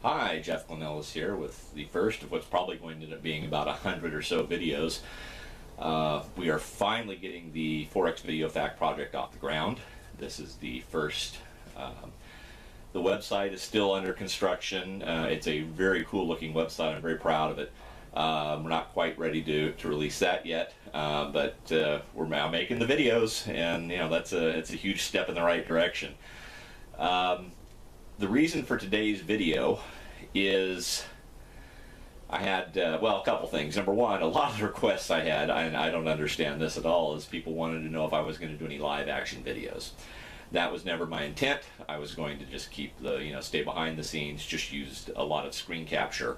Hi, Jeff Glenellis here with the first of what's probably going to end up being about 100 or so videos. We are finally getting the Forex Video Fact project off the ground. This is the first. The website is still under construction. It's a very cool looking website. I'm very proud of it. We're not quite ready to release that yet, but we're now making the videos, and it's a huge step in the right direction. The reason for today's video is I had, a couple things. Number one, a lot of the requests I had, and I don't understand this at all, is people wanted to know if I was going to do any live action videos. That was never my intent. I was going to just keep stay behind the scenes, just used a lot of screen capture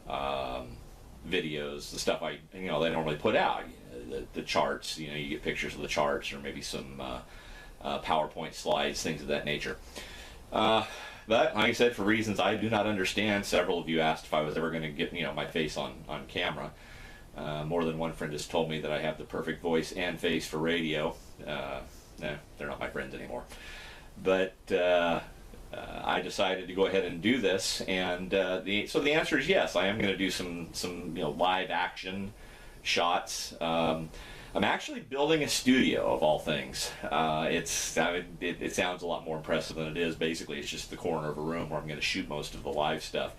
videos, the stuff they don't really put out. The charts, you get pictures of the charts, or maybe some PowerPoint slides, things of that nature. But like I said, for reasons I do not understand, several of you asked if I was ever going to get my face on camera. More than one friend has told me that I have the perfect voice and face for radio. They're not my friends anymore. But I decided to go ahead and do this, and so the answer is yes. I am going to do some live action shots. I'm actually building a studio, of all things. It sounds a lot more impressive than it is. Basically, it's just the corner of a room where I'm going to shoot most of the live stuff.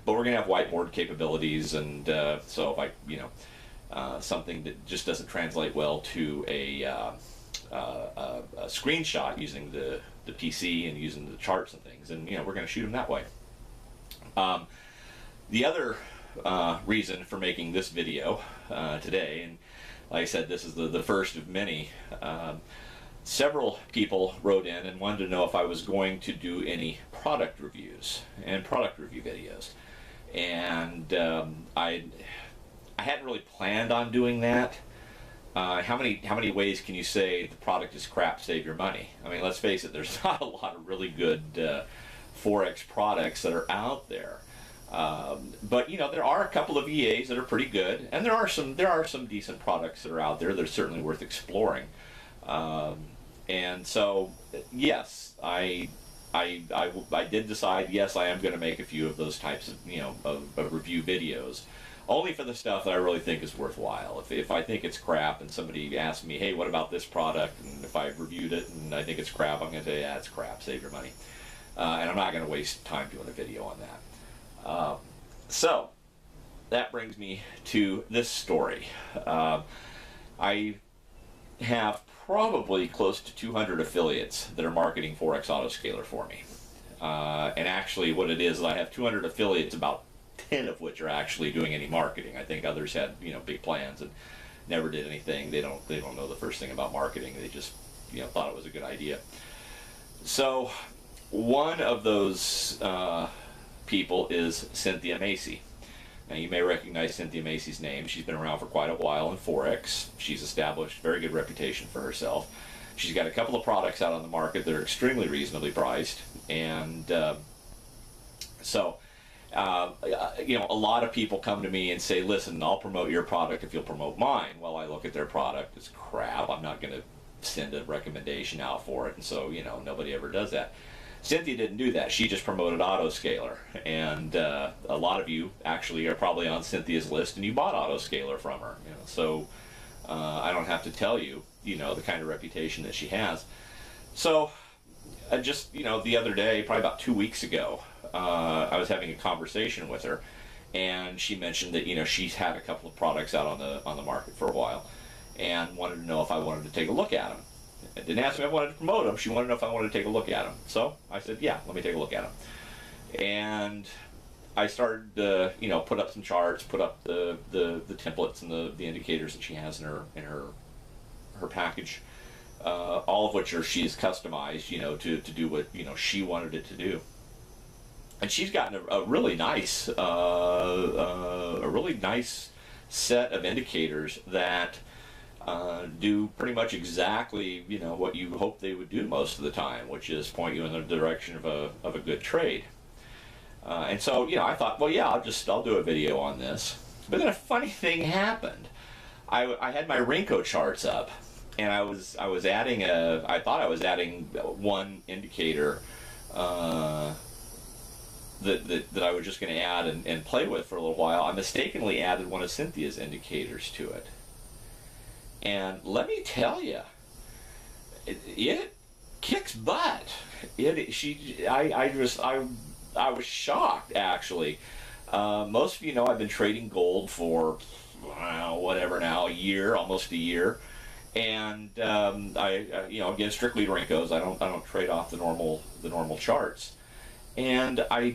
But we're going to have whiteboard capabilities, and so if something that just doesn't translate well to a screenshot using the PC and using the charts and things, and we're going to shoot them that way. The other reason for making this video today, and like I said, this is the first of many. Several people wrote in and wanted to know if I was going to do any product reviews and product review videos. And I hadn't really planned on doing that. How many ways can you say the product is crap, save your money? I mean, let's face it, there's not a lot of really good Forex products that are out there. But there are a couple of EAs that are pretty good, and there are some decent products that are out there that are certainly worth exploring. And so, yes, I did decide, yes, I am going to make a few of those types of review videos, only for the stuff that I really think is worthwhile. If I think it's crap and somebody asks me, hey, what about this product? And if I've reviewed it and I think it's crap, I'm going to say, yeah, it's crap, save your money. And I'm not going to waste time doing a video on that. So that brings me to this story. I have probably close to 200 affiliates that are marketing Forex Autoscaler for me. And actually what it is I have 200 affiliates, about 10 of which are actually doing any marketing. I think others had big plans and never did anything. They don't know the first thing about marketing. They just thought it was a good idea. So one of those people is Cynthia Macy. Now, you may recognize Cynthia Macy's name. She's been around for quite a while in Forex. She's established a very good reputation for herself. She's got a couple of products out on the market that are extremely reasonably priced, and a lot of people come to me and say, listen, I'll promote your product if you'll promote mine. Well, I look at their product, it's crap. I'm not going to send a recommendation out for it, and so nobody ever does that. Cynthia didn't do that. She just promoted Autoscaler, and a lot of you actually are probably on Cynthia's list, and you bought Autoscaler from her. So I don't have to tell you, the kind of reputation that she has. So just the other day, probably about 2 weeks ago, I was having a conversation with her, and she mentioned that she's had a couple of products out on the market for a while, and wanted to know if I wanted to take a look at them. Didn't ask me if I wanted to promote them. She wanted to know if I wanted to take a look at them. So I said, yeah, let me take a look at them. And I started to, put up some charts, put up the templates and the indicators that she has in her package, all of which she's customized, to do what she wanted it to do. And she's gotten a really nice set of indicators that do pretty much exactly what you hope they would do most of the time, which is point you in the direction of a good trade. And so I thought, well, yeah, I'll do a video on this. But then a funny thing happened. I had my Renko charts up, and I thought I was adding one indicator the that I was just going to add and play with for a little while, I mistakenly added one of Cynthia's indicators to it. And let me tell you, it kicks butt. I was shocked actually. Most of you know I've been trading gold for whatever now, a year, almost a year, and again strictly Renkos. I don't trade off the normal charts. And I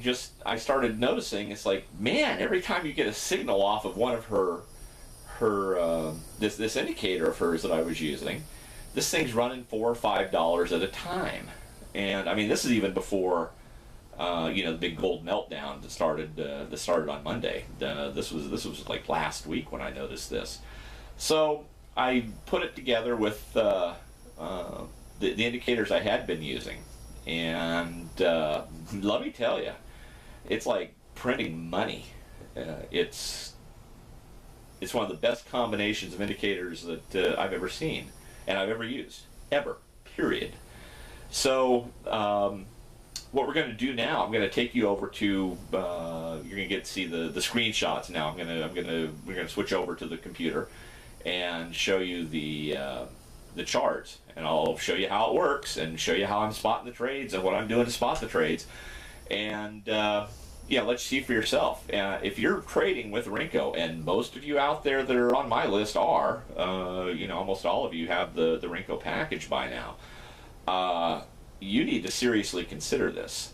started noticing it's like, man, every time you get a signal off of one of her this indicator of hers that I was using, this thing's running $4 or $5 at a time. And I mean, this is even before the big gold meltdown that started on Monday. This was like last week when I noticed this. So I put it together with the indicators I had been using, and let me tell you, it's like printing money. It's one of the best combinations of indicators that I've ever seen and I've ever used, ever, period. So what we're going to do now, I'm going to take you over to, you're going to get to see the screenshots now. We're going to switch over to the computer and show you the charts, and I'll show you how it works and show you how I'm spotting the trades and what I'm doing to spot the trades. And let you see for yourself. If you're trading with Renko, and most of you out there that are on my list are, almost all of you have the Renko package by now. You need to seriously consider this.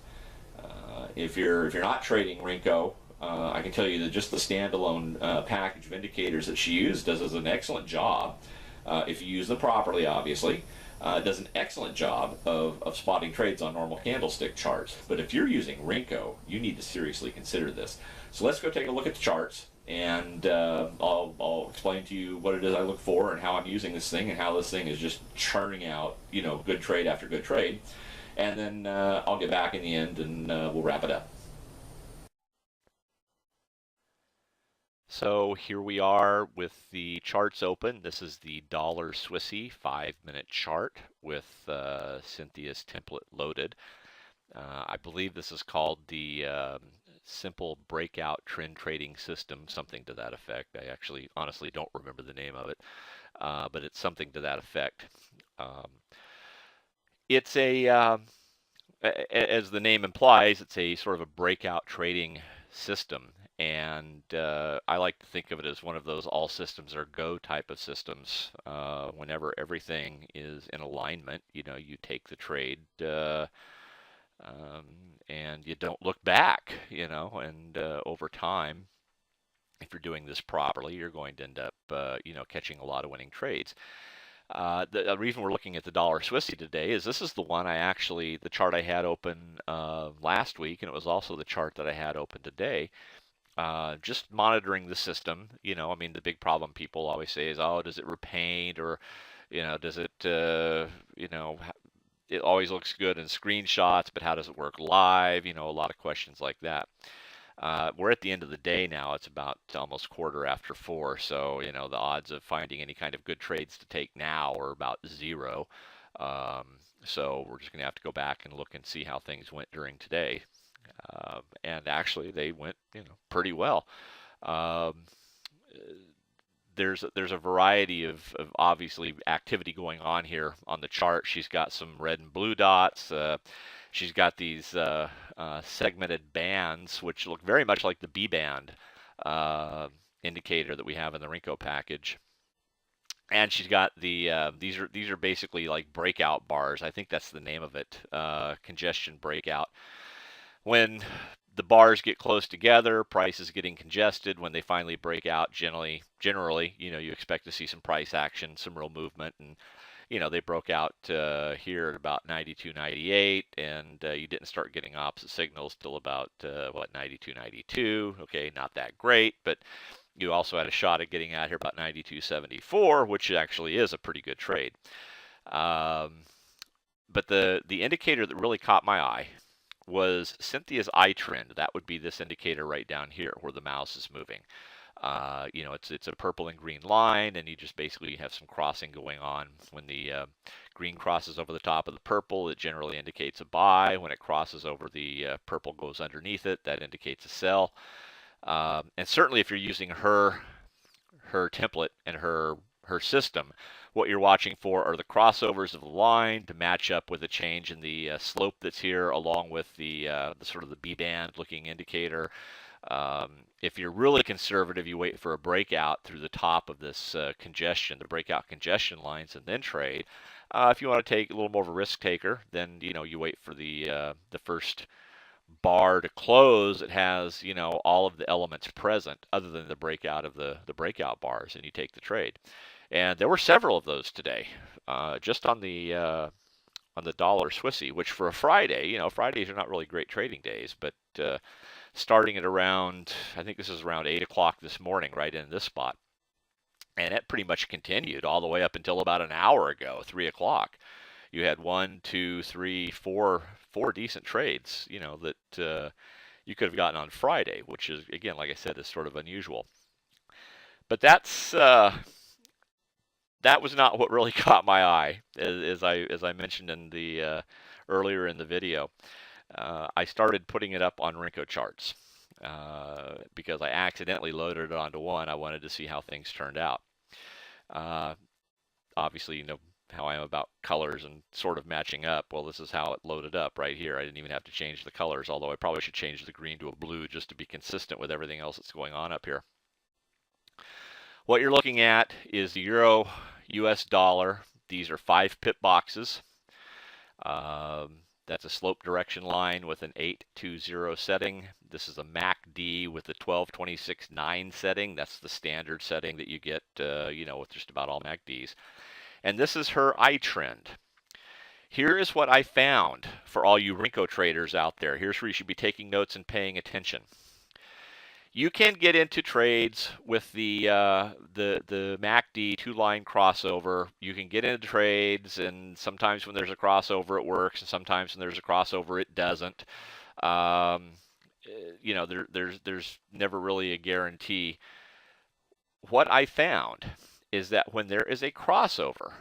If you're not trading Renko, I can tell you that just the standalone package of indicators that she used does an excellent job. If you use them properly, obviously. Does an excellent job of spotting trades on normal candlestick charts. But if you're using Renko, you need to seriously consider this. So let's go take a look at the charts, and I'll explain to you what it is I look for and how I'm using this thing and how this thing is just churning out, good trade after good trade. And then I'll get back in the end and we'll wrap it up. So here we are with the charts open. This is the dollar Swissy 5-minute chart with Cynthia's template loaded. I believe this is called the simple breakout trend trading system, something to that effect. I actually honestly don't remember the name of it, but it's something to that effect. It's as the name implies, it's a sort of a breakout trading system. And I like to think of it as one of those all systems are go type of systems. Whenever everything is in alignment, you take the trade and you don't look back, and over time, if you're doing this properly, you're going to end up, catching a lot of winning trades. The reason we're looking at the dollar Swissy today is this is the one the chart I had open last week, and it was also the chart that I had open today. Just monitoring the system, the big problem people always say is, oh, does it repaint, or, does it, it always looks good in screenshots, but how does it work live? A lot of questions like that. We're at the end of the day now. It's about almost 4:15, so, the odds of finding any kind of good trades to take now are about 0. So we're just going to have to go back and look and see how things went during today. And actually, they went, pretty well. There's a variety of obviously activity going on here on the chart. She's got some red and blue dots. She's got these segmented bands, which look very much like the B band indicator that we have in the Renko package. And she's got the these are basically like breakout bars. I think that's the name of it, congestion breakout. When the bars get close together, price is getting congested. When they finally break out, generally, you expect to see some price action, some real movement, and they broke out here at about 92.98, and you didn't start getting opposite signals till about 92.92. Okay, not that great, but you also had a shot at getting out here about 92.74, which actually is a pretty good trade. But the indicator that really caught my eye was Cynthia's I trend. That would be this indicator right down here where the mouse is moving. You know, it's a purple and green line, and you just basically have some crossing going on. When the green crosses over the top of the purple, it generally indicates a buy. When it crosses over the purple, goes underneath it, that indicates a sell. And certainly, if you're using her template and her system, what you're watching for are the crossovers of the line to match up with a change in the slope that's here, along with the sort of the B-band looking indicator. If you're really conservative, you wait for a breakout through the top of this congestion, the breakout congestion lines, and then trade. If you want to take a little more of a risk taker, then you wait for the first bar to close. It has all of the elements present other than the breakout of the breakout bars, and you take the trade. And there were several of those today, just on the dollar Swissy, which for a Friday, Fridays are not really great trading days, but starting at around, I think this is around 8 o'clock this morning, right in this spot. And it pretty much continued all the way up until about an hour ago, 3 o'clock. You had 1, 2, 3, 4 decent trades, that you could have gotten on Friday, which is, again, like I said, is sort of unusual. But that was not what really caught my eye, as I mentioned in the earlier in the video. I started putting it up on Renko charts because I accidentally loaded it onto one. I wanted to see how things turned out. Obviously, how I am about colors and sort of matching up. Well, this is how it loaded up right here. I didn't even have to change the colors, although I probably should change the green to a blue just to be consistent with everything else that's going on up here. What you're looking at is the Euro US dollar. These are 5 pip boxes. That's a slope direction line with an 820 setting. This is a MACD with the 1226.9 setting. That's the standard setting that you get, with just about all MACDs. And this is her I trend. Here is what I found for all you Renko traders out there. Here's where you should be taking notes and paying attention. You can get into trades with the MACD 2-line crossover. You can get into trades, and sometimes when there's a crossover, it works, and sometimes when there's a crossover, it doesn't. There's never really a guarantee. What I found is that when there is a crossover,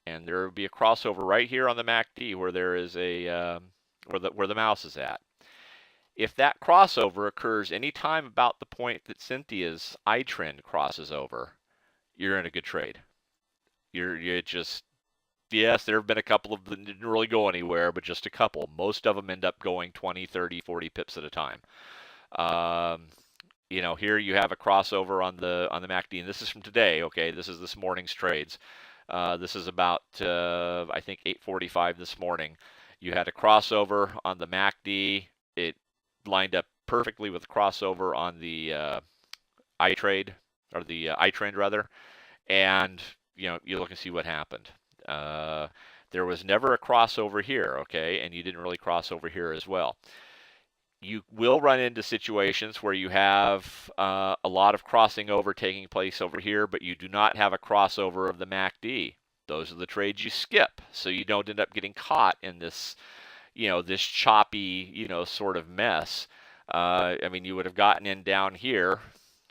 and there will be a crossover right here on the MACD where there is a where the mouse is at. If that crossover occurs any time about the point that Cynthia's I trend crosses over, you're in a good trade. You're just, yes, there have been a couple of them that didn't really go anywhere, but just a couple. Most of them end up going 20, 30, 40 pips at a time. Here you have a crossover on the MACD, and this is from today. Okay, this is this morning's trades. This is about I think 8:45 this morning. You had a crossover on the MACD. It lined up perfectly with the crossover on the I trade, or the I trend rather, and you look and see what happened. There was never a crossover here, okay, and you didn't really cross over here as well. You will run into situations where you have a lot of crossing over taking place over here, but you do not have a crossover of the MACD. Those are the trades you skip, so you don't end up getting caught in this, this choppy, sort of mess. You would have gotten in down here.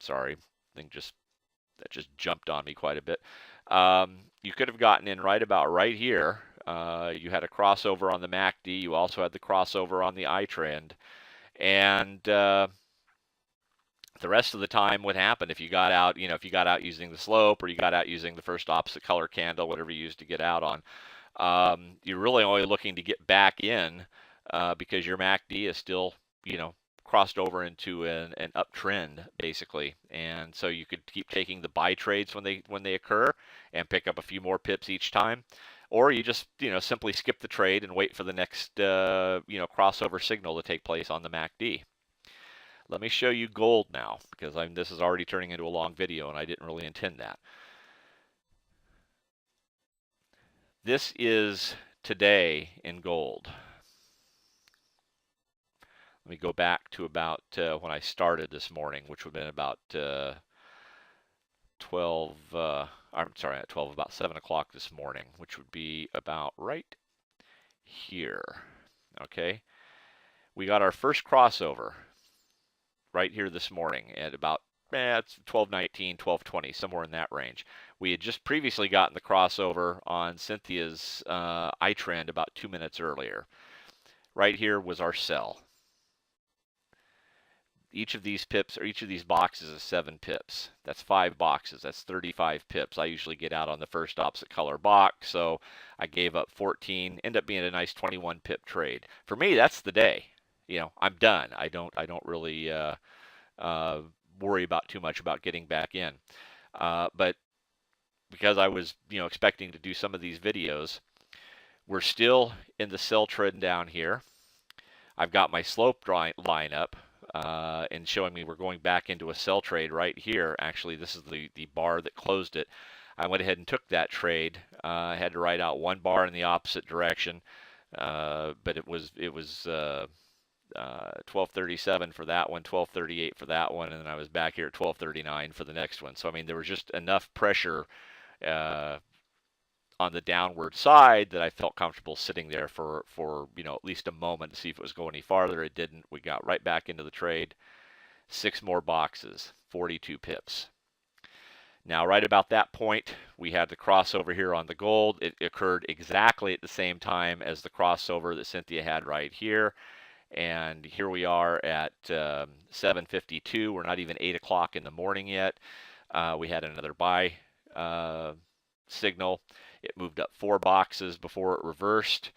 Sorry, I think that just jumped on me quite a bit. You could have gotten in right about right here. You had a crossover on the MACD. You also had the crossover on the I trend. And the rest of the time, what happened if you got out, if you got out using the slope, or you got out using the first opposite color candle, whatever you used to get out on, you're really only looking to get back in because your MACD is still, crossed over into an uptrend basically, and so you could keep taking the buy trades when they occur and pick up a few more pips each time. Or you just, simply skip the trade and wait for the next, crossover signal to take place on the MACD. Let me show you gold now, because this is already turning into a long video, and I didn't really intend that. This is today in gold. Let me go back to about when I started this morning, which would have been about 7 o'clock this morning, which would be about right here. Okay, we got our first crossover right here this morning at about it's 12.19, 12.20, somewhere in that range. We had just previously gotten the crossover on Cynthia's iTrend about 2 minutes earlier. Right here was our sell. Each of these pips, or each of these boxes, is 7 pips. That's 5 boxes. That's 35 pips. I usually get out on the first opposite color box, so I gave up 14. Ended up being a nice 21 pip trade. For me, that's the day. I'm done. I don't really worry about too much about getting back in. But because I was expecting to do some of these videos, we're still in the sell trend down here. I've got my slope line up and showing me we're going back into a sell trade right here. Actually, this is the bar that closed it. I went ahead and took that trade. I had to write out one bar in the opposite direction, but it was 12.37 for that one, 12.38 for that one, and then I was back here at 12.39 for the next one. So I mean, there was just enough pressure on the downward side that I felt comfortable sitting there for at least a moment to see if it was going any farther. It didn't. We got right back into the trade. 6 more boxes, 42 pips. Now, right about that point, we had the crossover here on the gold. It occurred exactly at the same time as the crossover that Cynthia had right here. And here we are at 7:52. We're not even 8 o'clock in the morning yet. We had another buy signal. It moved up 4 boxes before it reversed.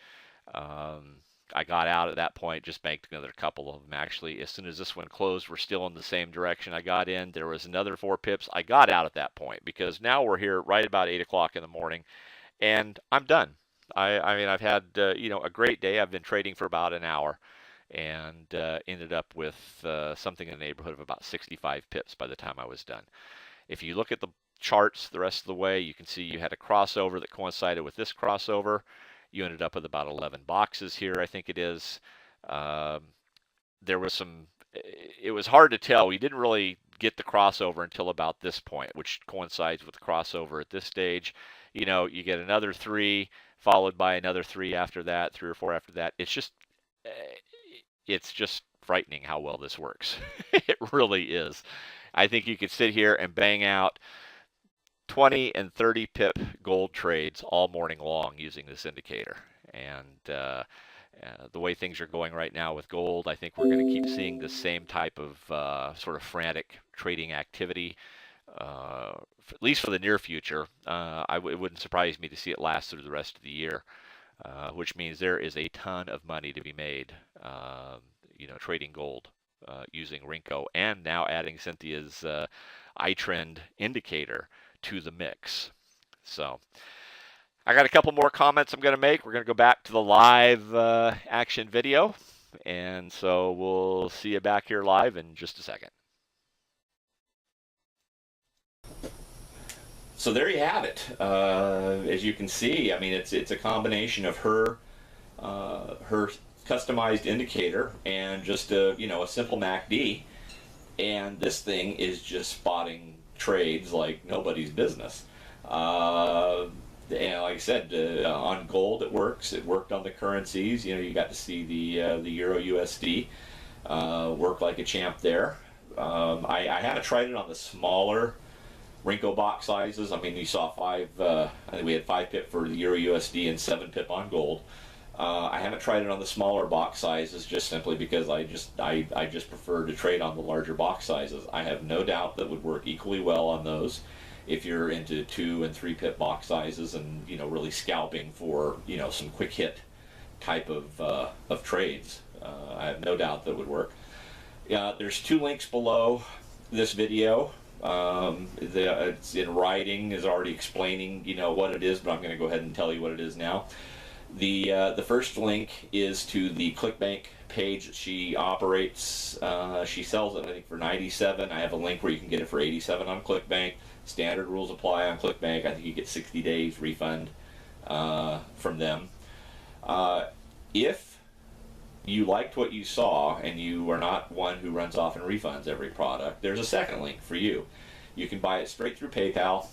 I got out at that point, just banked another couple of them actually. As soon as this one closed, we're still in the same direction I got in. There was another 4 pips. I got out at that point because now we're here right about 8 o'clock in the morning and I'm done. I mean, I've had a great day. I've been trading for about an hour and ended up with something in the neighborhood of about 65 pips by the time I was done. If you look at the charts the rest of the way, you can see you had a crossover that coincided with this crossover. You ended up with about 11 boxes here, I think it is. There was some, it was hard to tell. We didn't really get the crossover until about this point, which coincides with the crossover at this stage. You get another 3 followed by another 3 after that, 3 or 4 after that. It's just frightening how well this works. It really is. I think you could sit here and bang out 20 and 30 pip gold trades all morning long using this indicator. And the way things are going right now with gold, I think we're going to keep seeing the same type of sort of frantic trading activity, at least for the near future. It wouldn't surprise me to see it last through the rest of the year, which means there is a ton of money to be made, trading gold using Renko and now adding Cynthia's iTrend indicator to the mix. So I got a couple more comments I'm going to make. We're going to go back to the live action video, and so we'll see you back here live in just a second. So there you have it. As you can see, I mean, it's a combination of her customized indicator and just a simple MACD, and this thing is just spotting trades like nobody's business. And like I said, on gold it works. It worked on the currencies. You got to see the Euro USD work like a champ there. I haven't tried it on the smaller Renko box sizes. I mean, you saw 5. I think we had 5 pip for the Euro USD and 7 pip on gold. I haven't tried it on the smaller box sizes just simply because I just prefer to trade on the larger box sizes. I have no doubt that would work equally well on those if you're into 2 and 3 pip box sizes and really scalping for some quick hit type of trades. I have no doubt that would work. There's 2 links below this video. It's in writing, is already explaining what it is, but I'm going to go ahead and tell you what it is now. The first link is to the ClickBank page that she operates. She sells it, I think, for $97. I have a link where you can get it for $87 on ClickBank. Standard rules apply on ClickBank. I think you get 60 days refund from them. If you liked what you saw and you are not one who runs off and refunds every product, there's a second link for you. You can buy it straight through PayPal.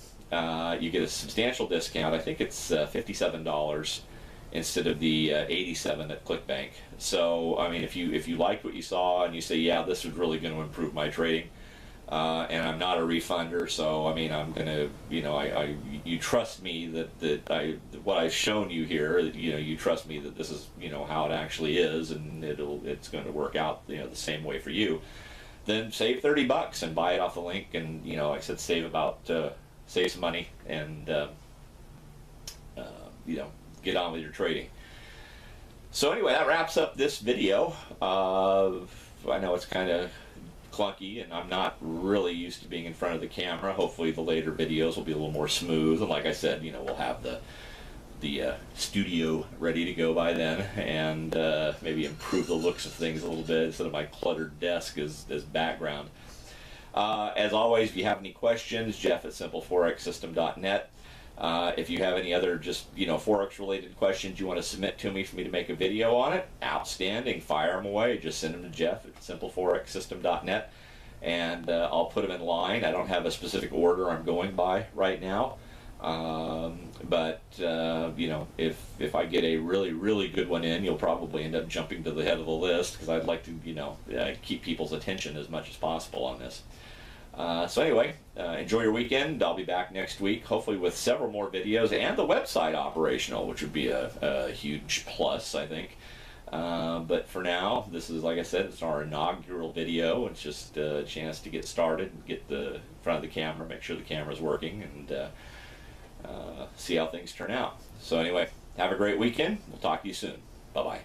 You get a substantial discount. I think it's $57 instead of the $87 at ClickBank. So I mean, if you liked what you saw and you say, yeah, this is really going to improve my trading, and I'm not a refunder, so I mean, I'm gonna, you know, you trust me that what I've shown you here, you know, you trust me that this is, you know, how it actually is, and it's going to work out, you know, the same way for you. Then save $30 and buy it off the link, and you know, like I said, save some money, and you know, get on with your trading. So anyway, that wraps up this video. I know it's kind of clunky, and I'm not really used to being in front of the camera. Hopefully the later videos will be a little more smooth, and like I said, you know, we'll have the studio ready to go by then, and maybe improve the looks of things a little bit instead of my cluttered desk as background. As always, if you have any questions, jeff@simpleforexsystem.net. If you have any other just, you know, Forex related questions you want to submit to me for me to make a video on it, outstanding, fire them away. Just send them to jeff@simpleforexsystem.net, and I'll put them in line. I don't have a specific order I'm going by right now, but you know, if I get a really good one in, you'll probably end up jumping to the head of the list, because I'd like to, you know, keep people's attention as much as possible on this. So anyway, enjoy your weekend. I'll be back next week, hopefully with several more videos and the website operational, which would be a huge plus, I think. But for now, this is, like I said, it's our inaugural video. It's just a chance to get started and get the front of the camera, make sure the camera's working, and see how things turn out. So anyway, have a great weekend. We'll talk to you soon. Bye-bye.